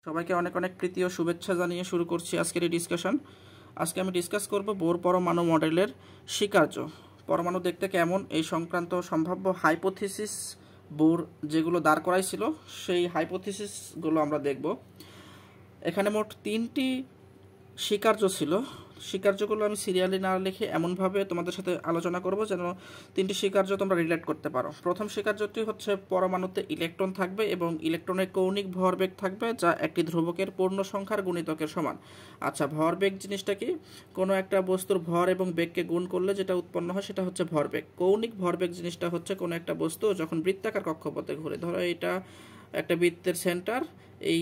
সবাইকে অনেক অনেক প্রীতি ও শুভেচ্ছা জানিয়ে শুরু করছি আজকের এই ডিসকাশন। আজকে আমি ডিসকাস করব বোর পরমাণু মডেলের স্বীকার্য, পরমাণু দেখতে কেমন এই সংক্রান্ত সম্ভাব্য হাইপোথিসিস বোর যেগুলো দাঁড় করাইছিল সেই হাইপোথিসিসগুলো আমরা দেখব। এখানে মোট 3টি স্বীকার্য ছিল। স্বীকার্যগুলো আমি সিরিয়ালি না লিখে এমনভাবে তোমাদের সাথে আলোচনা করব যেন 3টি স্বীকার্য তোমরা রিলেট করতে পারো। প্রথম স্বীকার্যটি হচ্ছে পরমাণুতে ইলেকট্রন থাকবে এবং ইলেকট্রনের কৌণিক ভরবেগ থাকবে যা একটি ধ্রুবকের পূর্ণ সংখ্যার গুণিতকের সমান। আচ্ছা, ভরবেগ জিনিসটা কি? কোনো একটা বস্তুর ভর এবং বেগকে গুণ করলে যেটা উৎপন্ন হয় সেটা হচ্ছে ভরবেগ। কৌণিক ভরবেগ জিনিসটা হচ্ছে কোনো একটা বস্তু যখন বৃত্তাকার কক্ষপথে ঘুরে, ধরো এটা একটা বৃত্তের সেন্টার, এই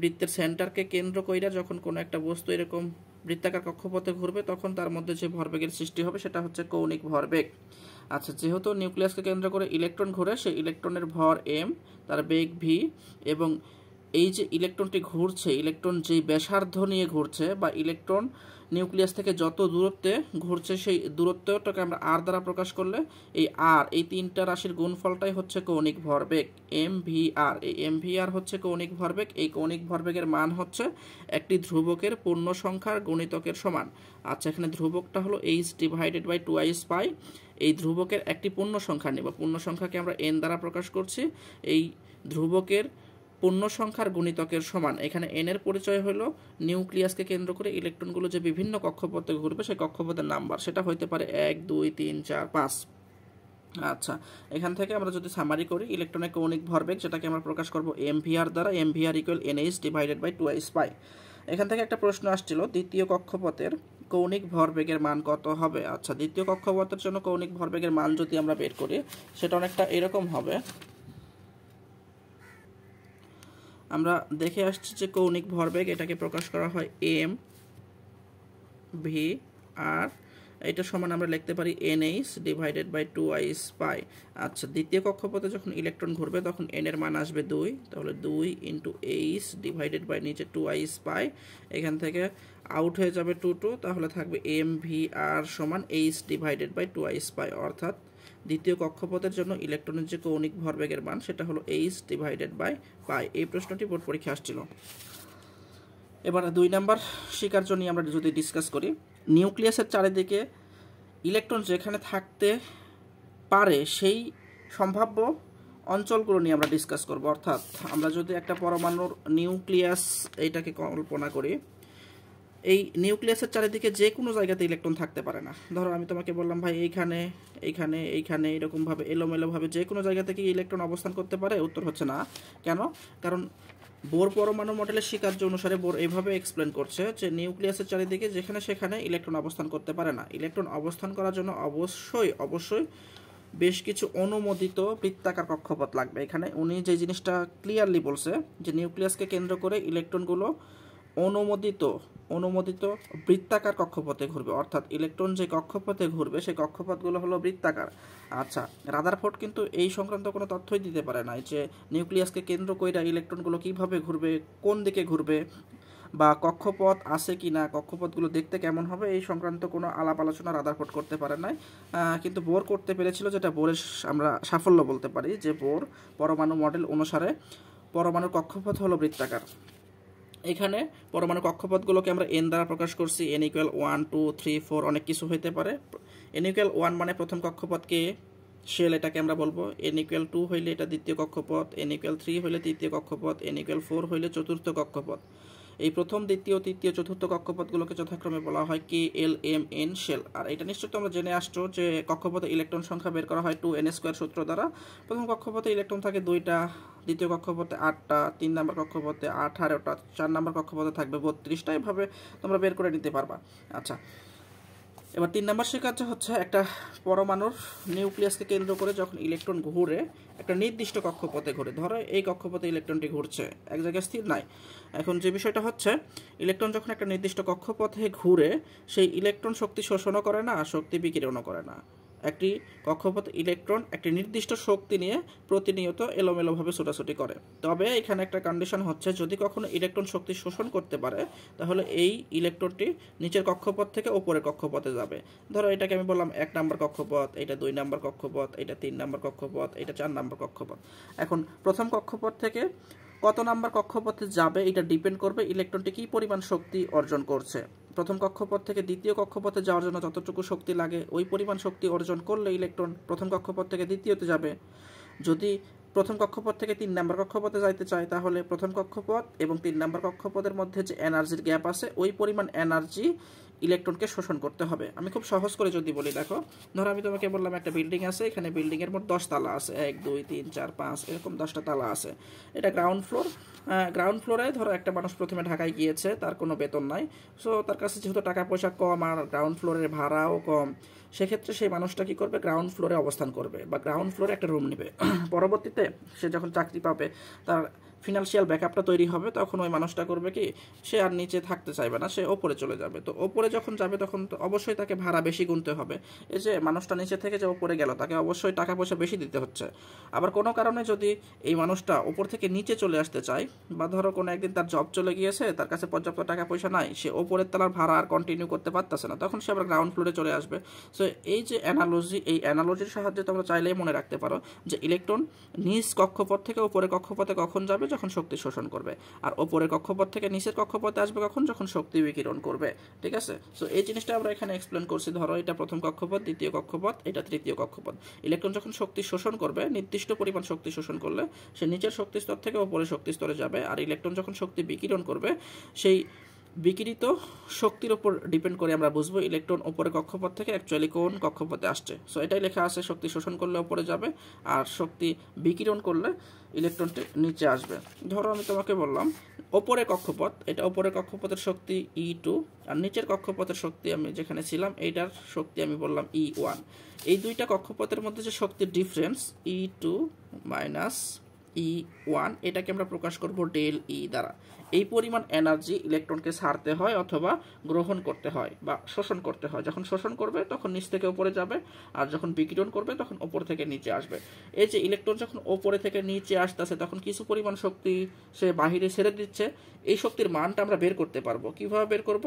বৃত্তের সেন্টারকে কেন্দ্র কইরা যখন কোনো একটা বস্তু এরকম বৃত্তাকার কক্ষপথে ঘুরবে তখন তার মধ্যে যে ভরবেগের সৃষ্টি হবে সেটা হচ্ছে কৌণিক ভরবেগ। আচ্ছা, যেহেতু নিউক্লিয়াসকে কেন্দ্র করে ইলেকট্রন ঘুরে, সেই ইলেকট্রনের ভর এম, তার বেগ ভি, এবং এই যে ইলেকট্রনটি ঘুরছে, ইলেকট্রন যেই ব্যাসার্ধ নিয়ে ঘুরছে বা ইলেকট্রন নিউক্লিয়াস থেকে যত দূরত্বে ঘুরছে সেই দূরত্বটাকে আমরা আর দ্বারা প্রকাশ করলে এই আর, এই 3টা রাশির গুণফলটাই হচ্ছে কৌণিক ভরবেগ এম ভি আর। এই এম ভি আর হচ্ছে কৌণিক ভরবেগ। এই কৌণিক ভরবেগের মান হচ্ছে একটি ধ্রুবকের পূর্ণ সংখ্যার গুণিতকের সমান। আচ্ছা, এখানে ধ্রুবকটা হলো এইচ ডিভাইডেড বাই 2i পাই। এই ধ্রুবকের একটি পূর্ণ সংখ্যা নেব, পূর্ণ সংখ্যাকে আমরা এন দ্বারা প্রকাশ করছি। এই ধ্রুবকের পূর্ণ সংখ্যার গুণিতকের সমান। এখানে এন এর পরিচয় হলো নিউক্লিয়াসকে কেন্দ্র করে ইলেকট্রনগুলো যে বিভিন্ন কক্ষপথে ঘুরবে সেই কক্ষপথের নাম্বার, সেটা হইতে পারে 1 2 3 4 5। আচ্ছা, এখান থেকে আমরা যদি সামারি করি, ইলেকট্রনের কৌণিক ভরবেগ যেটাকে আমরা প্রকাশ করব এমভিআর দ্বারা, MVR equal NH divided by 2i পাই। এখান থেকে একটা প্রশ্ন আসছিল, দ্বিতীয় কক্ষপথের কৌণিক ভরবেগের মান কত হবে? আচ্ছা, দ্বিতীয় কক্ষপথের জন্য কৌণিক ভরবেগের মান যদি আমরা বের করি সেটা অনেকটা এরকম হবে। আমরা দেখে আসছি যে কৌণিক ভরবেগ এটাকে প্রকাশ করা হয় এম ভি আর, এটা সমান আমরা লিখতে পারি এনএইচ ডিভাইডেড বাই 2i পাই। আচ্ছা, দ্বিতীয় কক্ষপথে যখন ইলেকট্রন ঘুরবে তখন এন এর মান আসবে 2, তাহলে 2 ইন্টু এইচ ডিভাইডেড বাই নিচে 2i পাই। এখান থেকে আউট হয়ে যাবে 2 2, তাহলে থাকবে এম ভি আর সমান এইচ ডিভাইডেড বাই 2i পাই। অর্থাৎ দ্বিতীয় কক্ষপথের জন্য ইলেকট্রনের যে কৌণিক ভরবেগের মান সেটা হলো এইচ ডিভাইডেড বাই পাই। এই প্রশ্নটি বোর্ড পরীক্ষা আসছিল। এবার 2 নাম্বার স্বীকার্য নিয়ে আমরা যদি ডিসকাস করি, নিউক্লিয়াসের চারিদিকে ইলেকট্রন যেখানে থাকতে পারে সেই সম্ভাব্য অঞ্চলগুলো নিয়ে আমরা ডিসকাস করব। অর্থাৎ আমরা যদি একটা পরমাণুর নিউক্লিয়াস এইটাকে কল্পনা করি, এই নিউক্লিয়াসের চারিদিকে যে কোনো জায়গাতে ইলেকট্রন থাকতে পারে না। ধরো আমি তোমাকে বললাম ভাই এইখানে এইখানে এইখানে এরকমভাবে এলোমেলোভাবে যে কোনো জায়গা থেকে ইলেকট্রন অবস্থান করতে পারে? উত্তর হচ্ছে না। কেন? কারণ বোর পরমাণু মডেলের স্বীকার্য অনুসারে বোর এইভাবে এক্সপ্লেন করছে যে নিউক্লিয়াসের চারিদিকে যেখানে সেখানে ইলেকট্রন অবস্থান করতে পারে না। ইলেকট্রন অবস্থান করার জন্য অবশ্যই বেশ কিছু অনুমোদিত বৃত্তাকার কক্ষপথ লাগবে। এখানে উনি যে জিনিসটা ক্লিয়ারলি বলছে যে নিউক্লিয়াসকে কেন্দ্র করে ইলেকট্রনগুলো অনুমোদিত বৃত্তাকার কক্ষপথে ঘুরবে। অর্থাৎ ইলেকট্রন যে কক্ষপথে ঘুরবে সেই কক্ষপথগুলো হলো বৃত্তাকার। আচ্ছা, রাদারফোর্ড কিন্তু এই সংক্রান্ত কোনো তথ্যই দিতে পারে না যে নিউক্লিয়াসকে কেন্দ্র কইরা ইলেকট্রনগুলো কিভাবে ঘুরবে, কোন দিকে ঘুরবে, বা কক্ষপথ আছে কি না, কক্ষপথগুলো দেখতে কেমন হবে, এই সংক্রান্ত কোনো আলাপ আলোচনা রাদারফোর্ড করতে পারে নাই। কিন্তু বোর করতে পেরেছিল, যেটা বোরের আমরা সাফল্য বলতে পারি যে বোর পরমাণু মডেল অনুসারে পরমাণুর কক্ষপথ হলো বৃত্তাকার। এখানে পরমাণু কক্ষপথগুলোকে আমরা এন দ্বারা প্রকাশ করছি। এন ইকুয়াল 1 2 3 4 অনেক কিছু হইতে পারে। এন ইকুয়াল 1 মানে প্রথম কক্ষপথকে শেল, এটাকে আমরা বলবো। এন ইকুয়াল 2 হইলে এটা দ্বিতীয় কক্ষপথ, এন ইকুয়াল 3 হইলে তৃতীয় কক্ষপথ, এন ইকুয়াল 4 হইলে চতুর্থ কক্ষপথ। এই প্রথম, দ্বিতীয়, তৃতীয়, চতুর্থ কক্ষপথগুলোকে যথাক্রমে বলা হয় কে এল এম এন শেল। আর এটা নিশ্চয়ই তোমরা জেনে আসছো যে কক্ষপথে ইলেকট্রন সংখ্যা বের করা হয় 2n² সূত্র দ্বারা। প্রথম কক্ষপথে ইলেকট্রন থাকে 2টা, দ্বিতীয় কক্ষপথে 8টা, 3 নাম্বার কক্ষপথে 18টা, 4 নাম্বার কক্ষপথে থাকবে 32টা। এভাবে তোমরা বের করে নিতে পারবা। আচ্ছা, এবার 3 নাম্বার স্বীকার্য হচ্ছে একটা পরমাণুর নিউক্লিয়াসকে কেন্দ্র করে যখন ইলেকট্রন ঘুরে একটা নির্দিষ্ট কক্ষপথে ঘুরে, ধরো এই কক্ষপথে ইলেকট্রনটি ঘুরছে, এক জায়গায় স্থির নাই। এখন যে বিষয়টা হচ্ছে, ইলেকট্রন যখন একটা নির্দিষ্ট কক্ষপথে ঘুরে সেই ইলেকট্রন শক্তি শোষণও করে না, শক্তি বিকিরণও করে না। একটি কক্ষপথ ইলেকট্রন একটি নির্দিষ্ট শক্তি নিয়ে প্রতিনিয়ত এলোমেলোভাবে ছোটাছুটি করে। তবে এখানে একটা কন্ডিশন হচ্ছে, যদি কখনো ইলেকট্রন শক্তি শোষণ করতে পারে তাহলে এই ইলেকট্রনটি নিচের কক্ষপথ থেকে উপরের কক্ষপথে যাবে। ধরো এটাকে আমি বললাম 1 নাম্বার কক্ষপথ, এটা 2 নাম্বার কক্ষপথ, এটা 3 নাম্বার কক্ষপথ, এটা 4 নাম্বার কক্ষপথ। এখন প্রথম কক্ষপথ থেকে কত নাম্বার কক্ষপথে যাবে এটা ডিপেন্ড করবে ইলেকট্রনটি কী পরিমাণ শক্তি অর্জন করছে। প্রথম কক্ষপথ থেকে দ্বিতীয় কক্ষপথে যাওয়ার জন্য যতটুকু শক্তি লাগে ওই পরিমাণ শক্তি অর্জন করলে ইলেকট্রন প্রথম কক্ষপথ থেকে দ্বিতীয়তে যাবে। যদি প্রথম কক্ষপথ থেকে 3 নম্বর কক্ষপথে যাইতে চায় তাহলে প্রথম কক্ষপথ এবং 3 নম্বর কক্ষপথের মধ্যে যে এনার্জির গ্যাপ আছে ওই পরিমাণ এনার্জি ইলেকট্রনকে শোষণ করতে হবে। আমি খুব সহজ করে যদি বলি, দেখো ধরো আমি তোমাকে বললাম একটা বিল্ডিং আছে, এখানে বিল্ডিংয়ের মোট 10 তালা আছে, 1 2 3 4 5 এরকম 10টা তালা আছে। এটা গ্রাউন্ড ফ্লোর। গ্রাউন্ড ফ্লোরে ধরো একটা মানুষ প্রথমে ঢাকায় গিয়েছে, তার কোনো বেতন নাই, সো তার কাছে যেহেতু টাকা পয়সা কম আর গ্রাউন্ড ফ্লোরের ভাড়াও কম, সেক্ষেত্রে সেই মানুষটা কী করবে, গ্রাউন্ড ফ্লোরে অবস্থান করবে বা গ্রাউন্ড ফ্লোরে একটা রুম নেবে। পরবর্তীতে সে যখন চাকরি পাবে, তার ফিনান্সিয়াল ব্যাকআপটা তৈরি হবে, তখন ওই মানুষটা করবে কি, সে আর নিচে থাকতে চাইবে না, সে ওপরে চলে যাবে। তো ওপরে যখন যাবে তখন তো অবশ্যই তাকে ভাড়া বেশি গুনতে হবে। এই যে মানুষটা নিচে থেকে যে ওপরে গেল, তাকে অবশ্যই টাকা পয়সা বেশি দিতে হচ্ছে। আবার কোনো কারণে যদি এই মানুষটা ওপর থেকে নিচে চলে আসতে চায়, বা ধরো কোনো একদিন তার জব চলে গিয়েছে, তার কাছে পর্যাপ্ত টাকা পয়সা নাই, সে ওপরের তলার ভাড়া আর কন্টিনিউ করতে পারতেছে না, তখন সে আবার গ্রাউন্ড ফ্লোরে চলে আসবে। সো এই যে অ্যানালজি, এই অ্যানালজির সাহায্যে তোমরা চাইলেই মনে রাখতে পারো যে ইলেকট্রন নিচ কক্ষপথ থেকে উপরে কক্ষপথে কখন যাবে, যখন শক্তি শোষণ করবে, আর ওপরের কক্ষপথ থেকে নিচের কক্ষপথে আসবে কখন, যখন শক্তি বিকিরণ করবে। ঠিক আছে, সো এই জিনিসটা আমরা এখানে এক্সপ্লেন করছি। ধরো এটা প্রথম কক্ষপথ, দ্বিতীয় কক্ষপথ, এটা তৃতীয় কক্ষপথ। ইলেকট্রন যখন শক্তি শোষণ করবে, নির্দিষ্ট পরিমাণ শক্তি শোষণ করলে সে নিচের শক্তি স্তর থেকে উপরের শক্তি স্তরে যাবে। আর ইলেকট্রন যখন শক্তি বিকিরণ করবে, সেই বিকিরিত শক্তির উপর ডিপেন্ড করে আমরা বুঝবো ইলেকট্রন উপরে কক্ষপথ থেকে অ্যাকচুয়ালি কোন কক্ষপথে আসছে। সো এটাই লেখা আছে, শক্তি শোষণ করলে উপরে যাবে আর শক্তি বিকিরণ করলে ইলেকট্রনটি নিচে আসবে। ধরো আমি তোমাকে বললাম ওপরে কক্ষপথ, এটা ওপরে কক্ষপথের শক্তি E2, আর নিচের কক্ষপথের শক্তি আমি যেখানে ছিলাম এইটার শক্তি আমি বললাম E1। এই দুইটা কক্ষপথের মধ্যে যে শক্তির ডিফারেন্স E2 মাইনাস E1, এটাকে আমরা প্রকাশ করব ডেল E দ্বারা। এই পরিমাণ এনার্জি ইলেকট্রনকে ছাড়তে হয় অথবা গ্রহণ করতে হয় বা শোষণ করতে হয়। যখন শোষণ করবে তখন নিচ থেকে উপরে যাবে, আর যখন বিকিরণ করবে তখন উপর থেকে নিচে আসবে। এই যে ইলেকট্রন যখন উপরে থেকে নিচে আসতেছে, তখন কিছু পরিমাণ শক্তি সে বাহিরে ছেড়ে দিচ্ছে। এই শক্তির মানটা আমরা বের করতে পারবো। কিভাবে বের করব?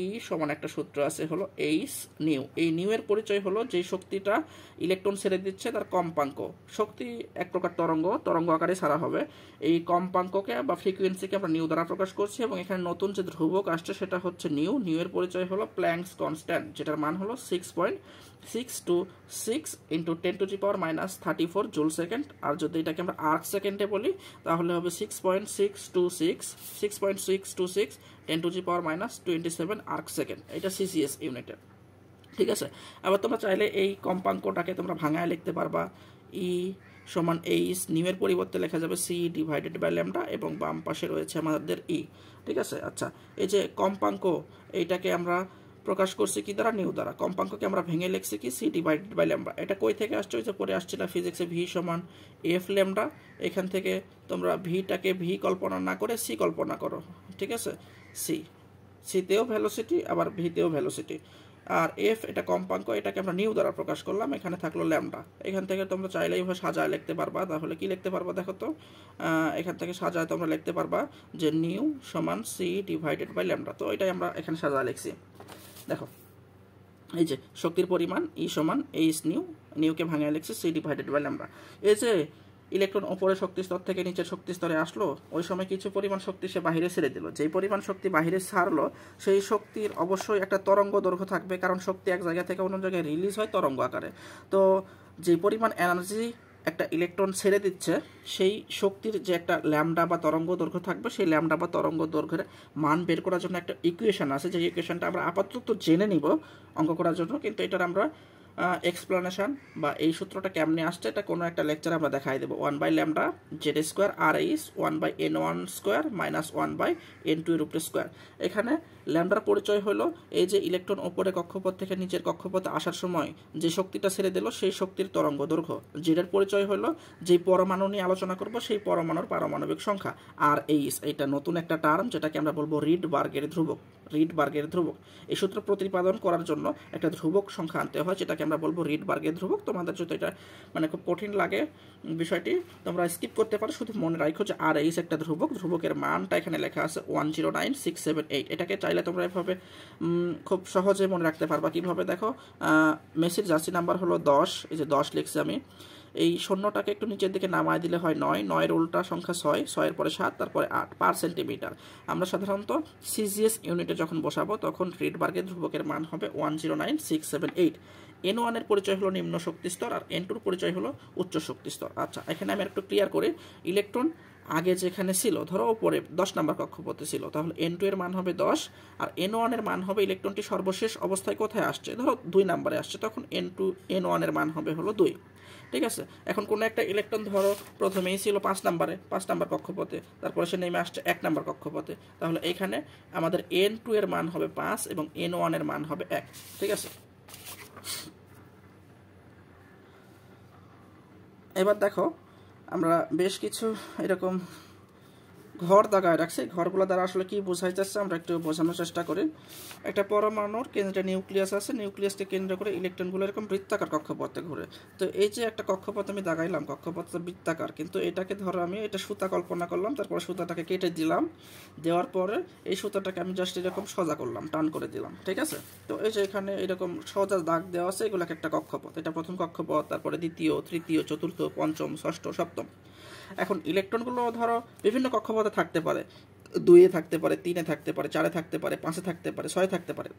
E সমান একটা সূত্র আছে, হলো এইচ নিউ। এই নিউ এর পরিচয় হলো যে শক্তিটা ইলেকট্রন ছেড়ে দিচ্ছে তার কম্পাঙ্ক। শক্তি এক প্রকার তরঙ্গ আকারে ছাড়া হবে। এই কম্পাঙ্ককে বা ফ্রিকোয়েন্সিকে আমরা নিউ দ্বারা প্রকাশ করছি, এবং এখানে নতুন যে ধ্রুবক আসছে সেটা হচ্ছে নিউ। নিউ এর পরিচয় হলো প্ল্যাঙ্কস কনস্ট্যান্ট, যেটার মান হলো 6.626 ইন্টু 10⁻³ জুল সেকেন্ড। আর যদি এটাকে আমরা আর্ক সেকেন্ডে বলি তাহলে হবে 6.626 10⁻27 আর্ক সেকেন্ড। এটা সিসিএস ইউনিটে। ঠিক আছে, আবার তোমরা চাইলে এই কম্পাঙ্কটাকে তোমরা ভাঙায় লিখতে পারবা। ই সমান এইচ, নিউয়ের পরিবর্তে লেখা যাবে সি ডিভাইডেড বাই ল্যামডা, এবং বাম পাশে রয়েছে আমাদের ই। ঠিক আছে, আচ্ছা এই যে কম্পাঙ্ক, এইটাকে আমরা প্রকাশ করছি কি দ্বারা, নিউ দ্বারা। কম্পাঙ্ককে আমরা ভেঙে লিখছি কি সি ডিভাইডেড বাই ল্যামডা। এটা কই থেকে আসছে, ওই যে পরে আসছিল ফিজিক্সে ভি সমান এফ ল্যামডা। এখান থেকে তোমরা ভিটাকে ভি কল্পনা না করে সি কল্পনা করো। ঠিক আছে, সিতেও ভেলোসিটি আবার ভিতেও ভেলোসিটি, আর এফ এটা কম্পাঙ্ক, এটাকে আমরা নিউ দ্বারা প্রকাশ করলাম। এখানে থাকলো ল্যামডা। এখান থেকে তোমরা চাইলে এইভাবে সাজায় লিখতে পারবা। তাহলে কি লিখতে পারবা দেখো তো, এখান থেকে সাজায় তোমরা লিখতে পারবা যে নিউ সমান সি ডিভাইডেড বাই ল্যামডা। তো এটাই আমরা এখানে সাজায় লিখছি। দেখো এই যে শক্তির পরিমাণ ই সমান এইচ নিউ, নিউকে ভাঙিয়ে লিখছি সি ডিভাইডেড বাই ল্যামডা। এই যে ইলেকট্রন উপরে শক্তি স্তর থেকে নিচের শক্তি স্তরে আসলো, ওই সময় কিছু পরিমাণ শক্তি সে বাহিরে ছেড়ে দিল। যেই পরিমাণ শক্তি বাহিরে ছাড়লো সেই শক্তির অবশ্যই একটা তরঙ্গ দৈর্ঘ্য থাকবে, কারণ শক্তি এক জায়গা থেকে অন্য জায়গায় রিলিজ হয় তরঙ্গ আকারে। তো যে পরিমাণ এনার্জি একটা ইলেকট্রন ছেড়ে দিচ্ছে, সেই শক্তির যে একটা ল্যামডা বা তরঙ্গ দৈর্ঘ্য থাকবে, সেই ল্যামডা বা তরঙ্গ দৈর্ঘ্যের মান বের করার জন্য একটা ইকুয়েশন আছে, যে ইকুয়েশনটা আমরা আপাতত জেনে নিব অঙ্ক করার জন্য, কিন্তু এটার আমরা এক্সপ্লেনেশন বা এই সূত্রটা কেমনে আসছে এটা কোনো একটা লেকচারে আমরা দেখাই দেবো। 1/λ z² আর ইস 1/n1² মাইনাস 1/n2 এর উপরে স্কোয়ার। এখানে ল্যামডার পরিচয় হলো এই যে ইলেকট্রন ওপরে কক্ষপথ থেকে নিচের কক্ষপথে আসার সময় যে শক্তিটা ছেড়ে দিল সেই শক্তির তরঙ্গ দৈর্ঘ্য। জেডের পরিচয় হলো যেই পরমাণু নিয়ে আলোচনা করব সেই পরমাণুর পারমাণবিক সংখ্যা। আর এইস এটা নতুন একটা টার্ম, যেটাকে আমরা বলবো রিডবার্গের ধ্রুবক। এই সূত্র প্রতিপাদন করার জন্য একটা ধ্রুবক সংখ্যা আনতে হয়, যেটাকে আমরা বলবো রিডবার্গের ধ্রুবক। তোমাদের যদি এটা মানে খুব কঠিন লাগে বিষয়টি, তোমরা স্কিপ করতে পারো, শুধু মনে রাখো যে আর এইস একটা ধ্রুবক। ধ্রুবকের মানটা এখানে লেখা আছে 109678। এটাকে চাইলে তোমরা এভাবে খুব সহজে মনে রাখতে পারবা। কিভাবে দেখো, মেসির জার্সি নাম্বার হলো 10, এই যে 10 লিখছি আমি। এই শূন্যটাকে একটু নিচের দিকে নামায় দিলে হয় 9, 9-এর উল্টা সংখ্যা 6, 6-এর পরে 7, তারপরে 8 পার সেন্টিমিটার। আমরা সাধারণত সিজিএস ইউনিটে যখন বসাবো তখন রিডবার্গের ধ্রুবকের মান হবে 109678। N1 এর পরিচয় হলো নিম্ন শক্তি স্তর আর N2 এর পরিচয় হলো উচ্চ শক্তি স্তর। আচ্ছা, এখানে আমি একটু ক্লিয়ার করি, ইলেকট্রন আগে যেখানে ছিল, ধরো উপরে 10 নম্বর কক্ষপথে ছিল, তাহলে N2 এর মান হবে 10 আর N1 এর মান হবে, ইলেকট্রনটি সর্বশেষ অবস্থায় কোথায় আসছে, ধরো 2 নম্বরে আসছে, তখন N1 এর মান হবে হলো 2। ঠিক আছে, এখন কোনো একটা ইলেকট্রন ধরো প্রথমেই ছিল 5 নম্বর কক্ষপথে, তারপরে সে নেমে আসছে 1 নম্বর কক্ষপথে, তাহলে এইখানে আমাদের N2 এর মান হবে 5 এবং N1 এর মান হবে 1। ঠিক আছে, এবার দেখো আমরা বেশ কিছু এরকম ঘর দাগায় রাখছি। ঘরগুলো দ্বারা আসলে কি বোঝাই যাচ্ছে আমরা একটু বোঝানোর চেষ্টা করি। একটা পরমাণুর কেন্দ্রে নিউক্লিয়াস আছে, নিউক্লিয়াসকে কেন্দ্র করে ইলেকট্রনগুলো এরকম বৃত্তাকার কক্ষপথে ঘুরে। তো এই যে একটা কক্ষপথ আমি দাগাইলাম, কক্ষপথটা বৃত্তাকার, কিন্তু এটাকে ধরো আমি এটা সুতা কল্পনা করলাম, তারপরে সুতাটাকে কেটে দিলাম, দেওয়ার পরে এই সুতাটাকে আমি জাস্ট এরকম সোজা করলাম, টান করে দিলাম। ঠিক আছে, তো এই যে এখানে এরকম সোজা দাগ দেওয়া আছে, এগুলোকে একটা কক্ষপথ, এটা প্রথম কক্ষপথ, তারপরে দ্বিতীয়, তৃতীয়, চতুর্থ, পঞ্চম, ষষ্ঠ, সপ্তম। এখন ইলেকট্রনগুলো ধরো বিভিন্ন কক্ষপথে থাকতে পারে, 2-এ থাকতে পারে, 3-এ থাকতে পারে, 4-এ থাকতে পারে, 5-এ থাকতে পারে, 6-এ থাকতে পারে,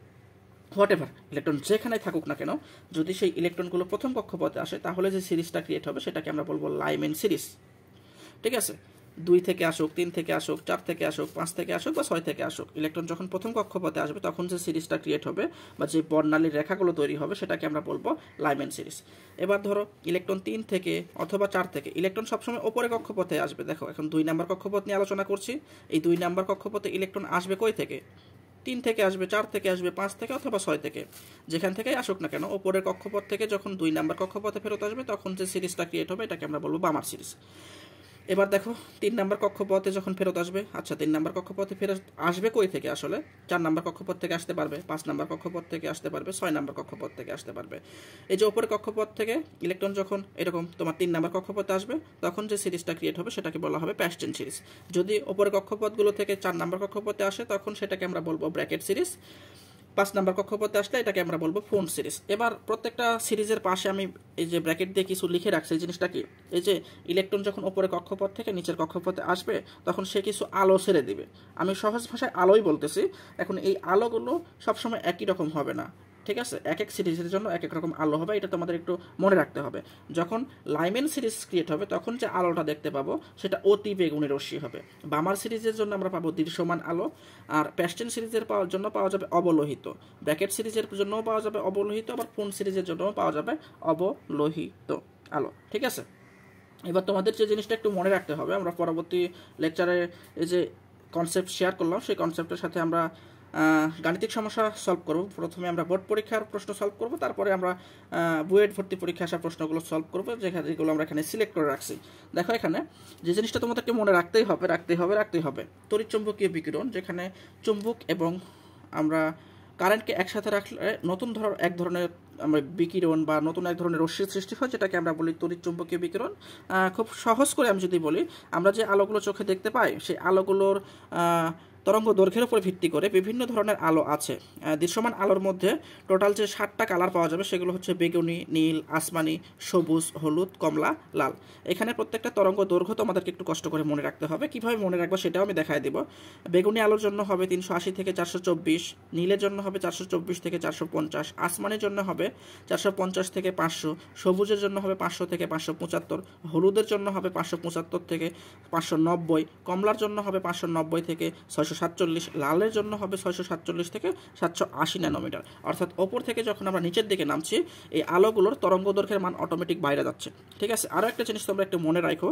হোয়াটএভার ইলেকট্রন যেখানে থাকুক না কেন, যদি সেই ইলেকট্রনগুলো প্রথম কক্ষপথে আসে তাহলে যে সিরিজটা ক্রিয়েট হবে সেটাকে আমরা বলবো লাইম্যান সিরিজ। ঠিক আছে, 2 থেকে আসুক, 3 থেকে আসুক, 4 থেকে আসুক, 5 থেকে আসুক বা 6 থেকে আসুক, ইলেকট্রন যখন প্রথম কক্ষপথে আসবে তখন যে সিরিজটা ক্রিয়েট হবে বা যে বর্ণালীর রেখাগুলো তৈরি হবে সেটাকে আমরা বলবো লাইম্যান সিরিজ। এবার ধরো ইলেকট্রন 3 থেকে অথবা 4 থেকে, ইলেকট্রন সবসময় ওপরে কক্ষপথে আসবে। দেখো এখন 2 নম্বর কক্ষপথ নিয়ে আলোচনা করছি, এই 2 নম্বর কক্ষপথে ইলেকট্রন আসবে কই থেকে, 3 থেকে আসবে, 4 থেকে আসবে, 5 থেকে অথবা 6 থেকে, যেখান থেকেই আসুক না কেন ওপরের কক্ষপথ থেকে যখন 2 নম্বর কক্ষপথে ফেরত আসবে তখন যে সিরিজটা ক্রিয়েট হবে এটাকে আমরা বলবো বামার সিরিজ। এবার দেখো 3 নম্বর কক্ষপথে যখন ফেরত আসবে, আচ্ছা 3 নম্বর কক্ষপথে ফেরত আসবে কই থেকে, আসলে 4 নম্বর কক্ষপথ থেকে আসতে পারবে, 5 নম্বর কক্ষপথ থেকে আসতে পারবে, 6 নম্বর কক্ষপথ থেকে আসতে পারবে। এই যে উপরের কক্ষপথ থেকে ইলেকট্রন যখন এরকম তোমার 3 নম্বর কক্ষপথে আসবে তখন যে সিরিজটা ক্রিয়েট হবে সেটাকে বলা হবে প্যাস্টেন সিরিজ। যদি উপরের কক্ষপথগুলো থেকে 4 নম্বর কক্ষপথে আসে তখন সেটাকে আমরা বলবো ব্র্যাকেট সিরিজ। 5 নম্বর কক্ষপথে আসলে এটাকে আমরা বলবো ফোন সিরিজ। এবার প্রত্যেকটা সিরিজের পাশে আমি এই যে ব্র্যাকেট দিয়ে কিছু লিখে রাখছি, এই জিনিসটা কি, এই যে ইলেকট্রন যখন উপরে কক্ষপথ থেকে নিচের কক্ষপথে আসবে তখন সে কিছু আলো ছেড়ে দিবে, আমি সহজ ভাষায় আলোই বলতেছি। এখন এই আলোগুলো সবসময় একই রকম হবে না, ঠিক আছে, এক এক সিরিজের জন্য এক এক রকম আলো হবে, এটা তোমাদের একটু মনে রাখতে হবে। যখন লাইম্যান সিরিজ ক্রিয়েট হবে তখন যে আলোটা দেখতে পাবো সেটা অতি বেগুনি রশ্মি হবে। বামার সিরিজের জন্য আমরা পাবো দৃশ্যমান আলো, আর প্যাস্টেন সিরিজের জন্য পাওয়া যাবে অবলোহিত, ব্র্যাকেট সিরিজের জন্যও পাওয়া যাবে অবলোহিত, আবার ফোন সিরিজের জন্যও পাওয়া যাবে অবলোহিত আলো। ঠিক আছে, এবার তোমাদের যে জিনিসটা একটু মনে রাখতে হবে, আমরা পরবর্তী লেকচারে এই যে কনসেপ্ট শেয়ার করলাম সেই কনসেপ্টের সাথে আমরা গাণিতিক সমস্যা সলভ করব। প্রথমে আমরা বোর্ড পরীক্ষার প্রশ্ন সলভ করব, তারপরে আমরা বুয়েট ভর্তি পরীক্ষা আসা প্রশ্নগুলো সলভ করব, যেগুলো আমরা এখানে সিলেক্ট করে রাখছি। দেখো এখানে যে জিনিসটা তোমাদেরকে মনে রাখতেই হবে, তড়িৎচুম্বকীয় বিকিরণ, যেখানে চুম্বক এবং আমরা কারেন্টকে একসাথে রাখলে নতুন এক ধরনের আমরা বিকিরণ বা নতুন এক ধরনের রশ্মির সৃষ্টি হয়, যেটাকে আমরা বলি তড়িৎচুম্বকীয় বিকিরণ। খুব সহজ করে আমি যদি বলি, আমরা যে আলোগুলো চোখে দেখতে পাই সেই আলোগুলোর তরঙ্গ দৈর্ঘ্যের উপর ভিত্তি করে বিভিন্ন ধরনের আলো আছে। দৃশ্যমান আলোর মধ্যে টোটাল যে 7টা কালার পাওয়া যাবে সেগুলো হচ্ছে বেগুনি, নীল, আসমানি, সবুজ, হলুদ, কমলা, লাল। এখানে প্রত্যেকটা তরঙ্গ দৈর্ঘ্য তো আমাদেরকে একটু কষ্ট করে মনে রাখতে হবে। কিভাবে মনে রাখবো সেটাও আমি দেখায় দেব। বেগুনি আলোর জন্য হবে 380 থেকে 424, নীলের জন্য হবে 424 থেকে 450, আসমানির জন্য হবে 450 থেকে 500, সবুজের জন্য হবে 500 থেকে 575, হলুদের জন্য হবে 575 থেকে 590, কমলার জন্য হবে 590 থেকে 647, লালের জন্য হবে 647 থেকে 780 ন্যানোমিটার। অর্থাৎ ওপর থেকে যখন আমরা নিচের দিকে নামছি এই আলোগুলোর তরঙ্গ দৈর্ঘ্যের মান অটোমেটিক বাইরে যাচ্ছে। ঠিক আছে, আরও একটা জিনিস তোমরা একটু মনে রাখো,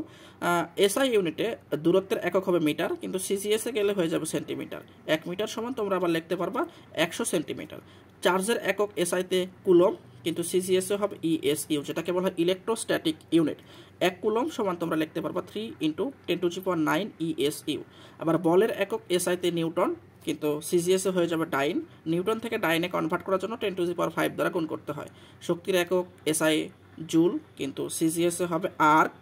এসআই ইউনিটে দূরত্বের একক হবে মিটার, কিন্তু সিজিএসে গেলে হয়ে যাবে সেন্টিমিটার। 1 মিটার সমান তোমরা আবার লিখতে পারবা 100 সেন্টিমিটার। চার্জের একক এসআইতে কুলম, কিন্তু সিজিএসে হবে ইএসইউ, যেটাকে বলা হয় ইলেকট্রোস্ট্যাটিক ইউনিট। 1 কুলম সমান তোমরা লিখতে পারবা 3 × 10⁹ ইএসইউ। আবার বলের একক এসআইতে নিউটন, কিন্তু সিজিএসে হয়ে যাবে ডাইন। নিউটন থেকে ডাইনে কনভার্ট করার জন্য 10⁵ দ্বারা গুণ করতে হয়। শক্তির একক এসআই জুল, কিন্তু সিজিএসে হবে আর্ক।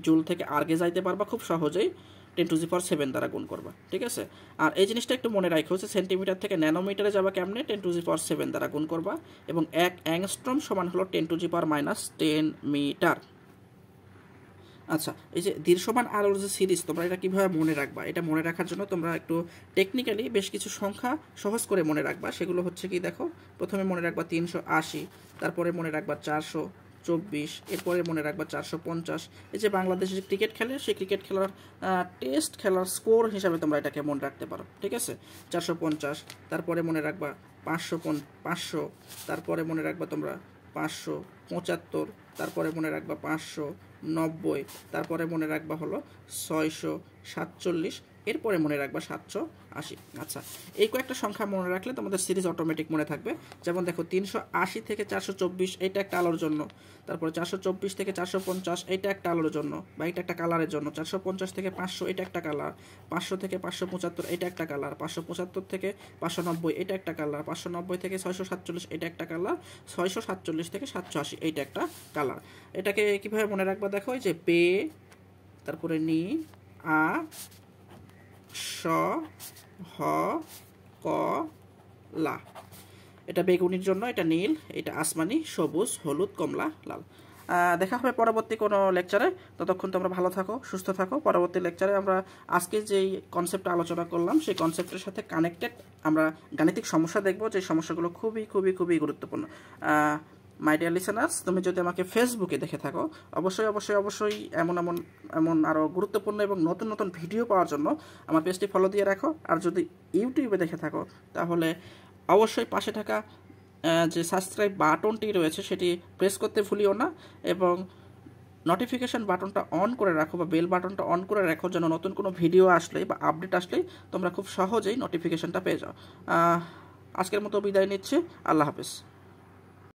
জুল থেকে আর্গে যাইতে পারবা খুব সহজেই, 10⁷ দ্বারা গুণ করবা। ঠিক আছে, আর এই জিনিসটা একটু মনে রাখো যে সেন্টিমিটার থেকে ন্যানোমিটারে যাবা কেমনে, 10⁷ দ্বারা গুণ করবা, এবং 1 অ্যাংস্ট্রম সমান হলো 10⁻⁻10 মিটার। আচ্ছা, এই যে দৃশ্যমান আলোর যে সিরিজ, তোমরা এটা কীভাবে মনে রাখবা? এটা মনে রাখার জন্য তোমরা একটু টেকনিক্যালি বেশ কিছু সংখ্যা সহজ করে মনে রাখবা। সেগুলো হচ্ছে কি দেখো, প্রথমে মনে রাখবা 380, তারপরে মনে রাখবা 424, এরপরে মনে রাখবা 450। এই যে বাংলাদেশে যে ক্রিকেট খেলে, সেই ক্রিকেট খেলার টেস্ট খেলার স্কোর হিসাবে তোমরা এটাকে মনে রাখতে পারো, ঠিক আছে? 450, তারপরে মনে রাখবা 500, তারপরে মনে রাখবা তোমরা 575, তারপরে মনে রাখবা 590, তারপরে মনে রাখবা হলো 647, এরপরে মনে রাখবা 780। আচ্ছা, এই কয়েকটা সংখ্যা মনে রাখলে তোমাদের সিরিজ অটোমেটিক মনে থাকবে। যেমন দেখো 380 থেকে 424 এটা একটা আলোর জন্য, তারপরে 424 থেকে 450 এটা একটা আলোর জন্য বা এটা একটা কালারের জন্য, 450 থেকে 500 এটা একটা কালার, 500 থেকে 575 এটা একটা কালার, 575 থেকে 590 এটা একটা কালার, 590 থেকে 647 এটা একটা কালার, 647 থেকে 780 এইটা একটা কালার। এটাকে কিভাবে মনে রাখবা দেখো, এই যে পে, তারপরে নি, আ, স, হ, ক, লা। এটা বেগুনির জন্য, এটা নীল, এটা আসমানি, সবুজ, হলুদ, কমলা, লাল। দেখা হবে পরবর্তী কোনো লেকচারে। ততক্ষণ তোমরা ভালো থাকো, সুস্থ থাকো। পরবর্তী লেকচারে আমরা আজকে যেই কনসেপ্টটা আলোচনা করলাম সেই কনসেপ্টের সাথে কানেক্টেড আমরা গাণিতিক সমস্যা দেখব, যে সমস্যাগুলো খুবই খুবই খুবই গুরুত্বপূর্ণ। মাই ডিয়ার লিসেনার্স, তুমি যদি আমাকে ফেসবুকে দেখে থাকো, অবশ্যই অবশ্যই অবশ্যই এমন আরও গুরুত্বপূর্ণ এবং নতুন নতুন ভিডিও পাওয়ার জন্য আমার পেজটি ফলো দিয়ে রাখো। আর যদি ইউটিউবে দেখে থাকো, তাহলে অবশ্যই পাশে থাকা যে সাবস্ক্রাইব বাটনটি রয়েছে সেটি প্রেস করতে ভুলিও না, এবং নোটিফিকেশান বাটনটা অন করে রাখো বা বেল বাটনটা অন করে রাখো, যেন নতুন কোনো ভিডিও আসলেই বা আপডেট আসলেই তোমরা খুব সহজেই নোটিফিকেশানটা পেয়ে যাও। আজকের মতো বিদায় নিচ্ছি। আল্লাহ হাফেজ।